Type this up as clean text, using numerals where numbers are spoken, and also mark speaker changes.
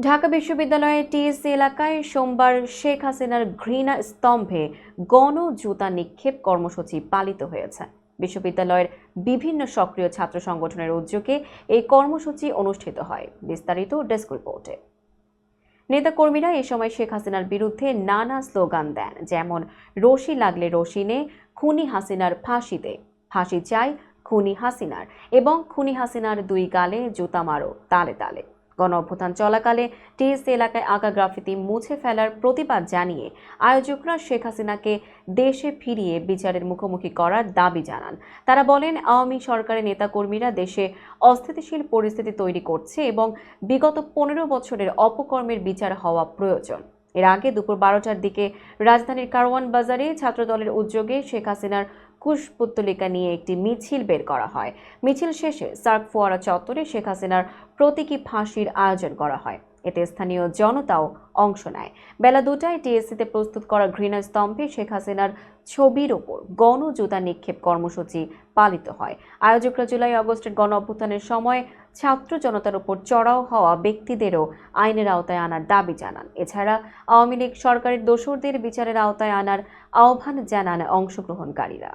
Speaker 1: ঢাকা বিশ্ববিদ্যালয়ের টিএসসি এলাকায় সোমবার শেখ হাসিনার ঘৃণা স্তম্ভে গণ জুতা নিক্ষেপ কর্মসূচি পালিত হয়েছে। বিশ্ববিদ্যালয়ের বিভিন্ন সক্রিয় ছাত্র সংগঠনের উদ্যোগে এই কর্মসূচি অনুষ্ঠিত হয়। বিস্তারিত ডেস্ক রিপোর্টে। নেতাকর্মীরা এ সময় শেখ হাসিনার বিরুদ্ধে নানা স্লোগান দেন, যেমন রশি লাগলে রশি নে, খুনি হাসিনার ফাঁসি দে, ফাঁসি চাই খুনি হাসিনার এবং খুনি হাসিনার দুই গালে জুতা মারো তালে তালে। গণ অভ্যুত্থান চলাকালে টিএসসি এলাকায় আঁকা গ্রাফিতি মুছে ফেলার প্রতিবাদ জানিয়ে আয়োজকরা শেখ হাসিনাকে দেশে ফিরিয়ে বিচারের মুখোমুখি করার দাবি জানান। তারা বলেন, আওয়ামী সরকারের নেতাকর্মীরা দেশে অস্থিতিশীল পরিস্থিতি তৈরি করছে এবং বিগত 15 বছরের অপকর্মের বিচার হওয়া প্রয়োজন। এর আগে দুপুর 12টার দিকে রাজধানীর কারওয়ান বাজারে ছাত্রদলের উদ্যোগে শেখ হাসিনার কুশপুত্তলিকা নিয়ে একটি মিছিল বের করা হয়। মিছিল শেষে সার্ক ফোয়ারা চত্বরে শেখ হাসিনার প্রতীকী ফাঁসির আয়োজন করা হয়। এতে স্থানীয় জনতাও অংশ নেয়। বেলা 2টায় টিএসসিতে প্রস্তুত করা ঘৃণা স্তম্ভে শেখ হাসিনার ছবির ওপর গণজুতা নিক্ষেপ কর্মসূচি পালিত হয়। আয়োজকরা জুলাই আগস্টের গণ অভ্যুত্থানের সময় ছাত্র জনতার উপর চড়াও হওয়া ব্যক্তিদেরও আইনের আওতায় আনার দাবি জানান। এছাড়া আওয়ামী লীগ সরকারের দোসরদের বিচারের আওতায় আনার আহ্বান জানান অংশগ্রহণকারীরা।